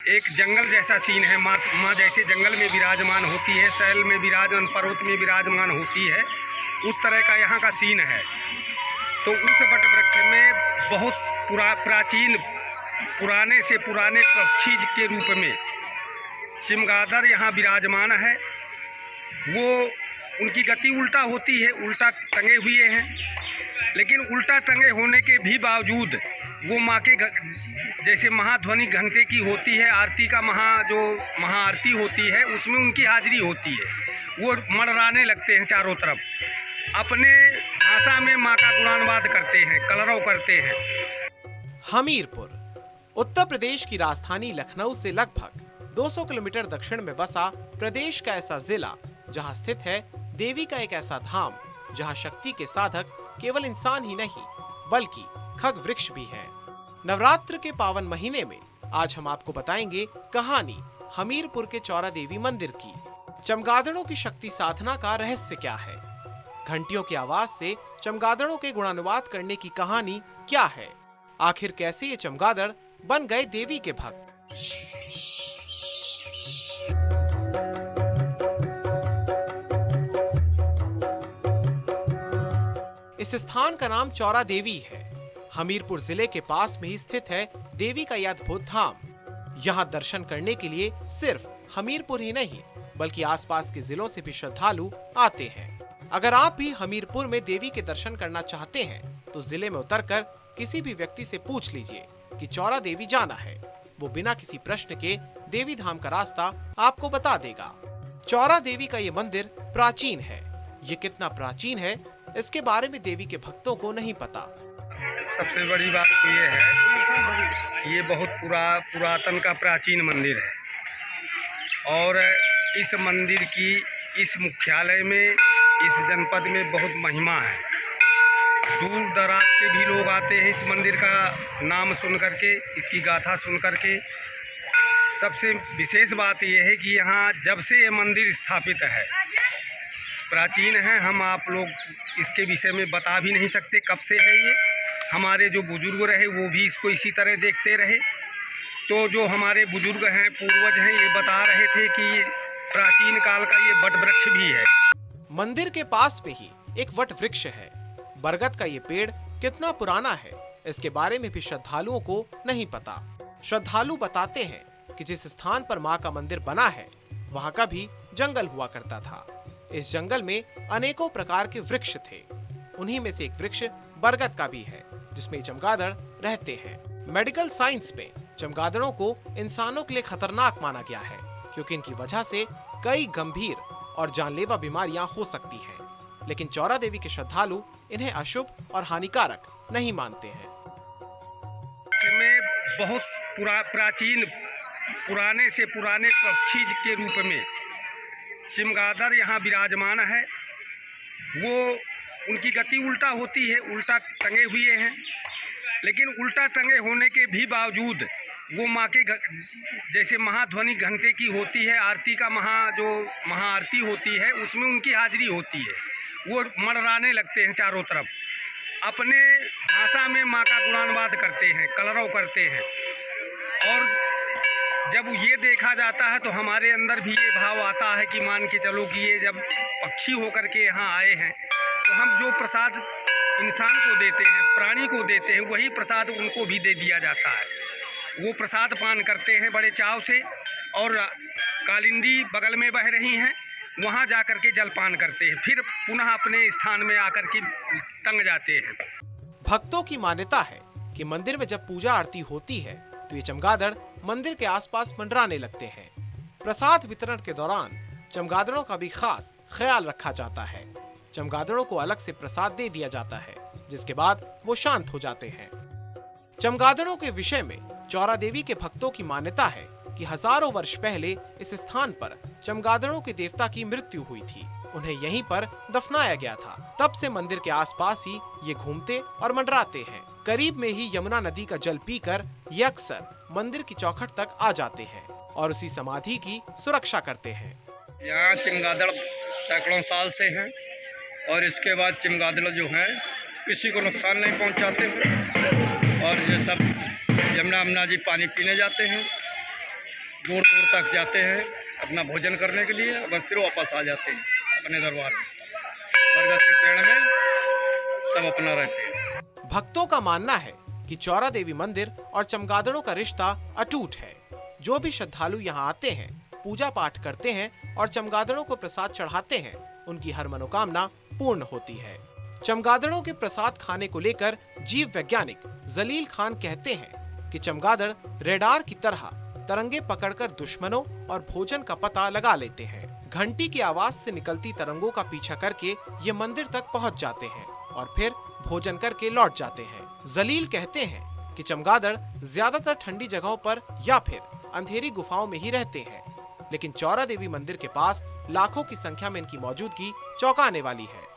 एक जंगल जैसा सीन है। माँ जैसे जंगल में विराजमान होती है, शैल में विराजमान, पर्वत में विराजमान होती है, उस तरह का यहाँ का सीन है। तो उस वट वृक्ष में बहुत प्राचीन पुराने से पुराने पक्षी के रूप में चमगादड़ यहाँ विराजमान है। वो उनकी गति उल्टा होती है, उल्टा टंगे हुए हैं, लेकिन उल्टा टंगे होने के भी बावजूद वो माँ के जैसे महाध्वनि घंटे की होती है, आरती का जो महाआरती होती है, उसमें उनकी हाजिरी होती है। वो मंडराने लगते हैं चारों तरफ, अपने भाषा में माँ का गुणानुवाद करते हैं, कलरव करते हैं। हमीरपुर उत्तर प्रदेश की राजधानी लखनऊ से लगभग 200 किलोमीटर दक्षिण में बसा प्रदेश का ऐसा जिला जहां स्थित है देवी का एक ऐसा धाम जहां शक्ति के साधक केवल इंसान ही नहीं बल्कि खग वृक्ष भी हैं। नवरात्र के पावन महीने में आज हम आपको बताएंगे कहानी हमीरपुर के चौरा देवी मंदिर की। चमगादड़ों की शक्ति साधना का रहस्य क्या है? घंटियों की आवाज से चमगादड़ों के गुणानुवाद करने की कहानी क्या है? आखिर कैसे ये चमगादड़ बन गए देवी के भक्त? इस स्थान का नाम चौरा देवी है। हमीरपुर जिले के पास में ही स्थित है देवी का यह अद्भुत धाम। यहाँ दर्शन करने के लिए सिर्फ हमीरपुर ही नहीं बल्कि आसपास के जिलों से भी श्रद्धालु आते हैं। अगर आप भी हमीरपुर में देवी के दर्शन करना चाहते हैं तो जिले में उतरकर किसी भी व्यक्ति से पूछ लीजिए कि चौरा देवी जाना है। वो बिना किसी प्रश्न के देवी धाम का रास्ता आपको बता देगा। चौरा देवी का ये मंदिर प्राचीन है। ये कितना प्राचीन है इसके बारे में देवी के भक्तों को नहीं पता। सबसे बड़ी बात तो ये है, ये बहुत पुरातन का प्राचीन मंदिर है और इस मंदिर की इस मुख्यालय में, इस जनपद में बहुत महिमा है। दूर दराज के भी लोग आते हैं इस मंदिर का नाम सुन करके, इसकी गाथा सुन करके। सबसे विशेष बात यह है कि यहाँ जब से ये मंदिर स्थापित है, प्राचीन है, हम आप लोग इसके विषय में बता भी नहीं सकते कब से है ये। हमारे जो बुजुर्ग रहे वो भी इसको इसी तरह देखते रहे। तो जो हमारे बुजुर्ग हैं, पूर्वज हैं, ये बता रहे थे कि प्राचीन काल का ये वट वृक्ष भी है। मंदिर के पास पे ही एक वट वृक्ष है। बरगद का ये पेड़ कितना पुराना है इसके बारे में भी श्रद्धालुओं को नहीं पता। श्रद्धालु बताते हैं कि जिस स्थान पर माँ का मंदिर बना है वहाँ का भी जंगल हुआ करता था। इस जंगल में अनेकों प्रकार के वृक्ष थे। उन्हीं में से एक वृक्ष बरगद का भी है जिसमें चमगादड़ रहते हैं। मेडिकल साइंस में चमगादड़ों को इंसानों के लिए खतरनाक माना गया है क्योंकि इनकी वजह से कई गंभीर और जानलेवा बीमारियां हो सकती हैं। लेकिन चौरा देवी के श्रद्धालु इन्हें अशुभ और हानिकारक नहीं मानते हैं। में बहुत प्राचीन पुराने से पुराने पक्षी के रूप में चमगादड़ यहाँ विराजमान है। वो उनकी गति उल्टा होती है, उल्टा टंगे हुए हैं, लेकिन उल्टा टंगे होने के भी बावजूद वो माँ के जैसे महाध्वनि घंटे की होती है, आरती का जो महाआरती होती है, उसमें उनकी हाजिरी होती है। वो मंडराने लगते हैं चारों तरफ, अपने भाषा में माँ का गुणानुवाद करते हैं, कलरव करते हैं। और जब ये देखा जाता है तो हमारे अंदर भी ये भाव आता है कि मान के चलो कि ये जब पक्षी होकर के यहाँ आए हैं तो हम जो प्रसाद इंसान को देते हैं, प्राणी को देते हैं, वही प्रसाद उनको भी दे दिया जाता है। वो प्रसाद पान करते हैं बड़े चाव से और कालिंदी बगल में बह रही हैं, वहाँ जा कर के जलपान करते हैं, फिर पुनः अपने स्थान में आकर के टंग जाते हैं। भक्तों की मान्यता है कि मंदिर में जब पूजा आरती होती है तो ये चमगादड़ मंदिर के आसपास मंडराने लगते हैं। प्रसाद वितरण के दौरान चमगादड़ों का भी खास ख्याल रखा जाता है। चमगादड़ों को अलग से प्रसाद दे दिया जाता है जिसके बाद वो शांत हो जाते हैं। चमगादड़ों के विषय में चौरा देवी के भक्तों की मान्यता है कि हजारों वर्ष पहले इस स्थान पर चमगादड़ों के देवता की मृत्यु हुई थी। उन्हें यहीं पर दफनाया गया था। तब से मंदिर के आसपास ही ये घूमते और मंडराते हैं। करीब में ही यमुना नदी का जल पीकर ये अक्सर मंदिर की चौखट तक आ जाते हैं और उसी समाधि की सुरक्षा करते हैं। यहाँ चमगादड़ सैकड़ों साल से हैं और इसके बाद चमगादड़ जो हैं किसी को नुकसान नहीं पहुँचाते और ये सब यमुना जी पानी पीने जाते हैं दूर दूर तक जाते हैं अपना भोजन करने के लिए, बस फिर वापस आ जाते हैं अपने दरबार में। बरगद के पेड़ में सब अपना रहते हैं। भक्तों का मानना है कि चौरा देवी मंदिर और चमगादड़ों का रिश्ता अटूट है। जो भी श्रद्धालु यहाँ आते हैं, पूजा पाठ करते हैं और चमगादड़ों को प्रसाद चढ़ाते हैं, उनकी हर मनोकामना पूर्ण होती है। चमगादड़ों के प्रसाद खाने को लेकर जीव वैज्ञानिक जलील खान कहते हैं कि चमगादड़ रेडार की तरह तरंगे पकड़कर दुश्मनों और भोजन का पता लगा लेते हैं। घंटी की आवाज से निकलती तरंगों का पीछा करके ये मंदिर तक पहुंच जाते हैं और फिर भोजन करके लौट जाते हैं। जलील कहते हैं कि चमगादड़ ज्यादातर ठंडी जगहों पर या फिर अंधेरी गुफाओं में ही रहते हैं, लेकिन चौरा देवी मंदिर के पास लाखों की संख्या में इनकी मौजूदगी चौंकाने वाली है।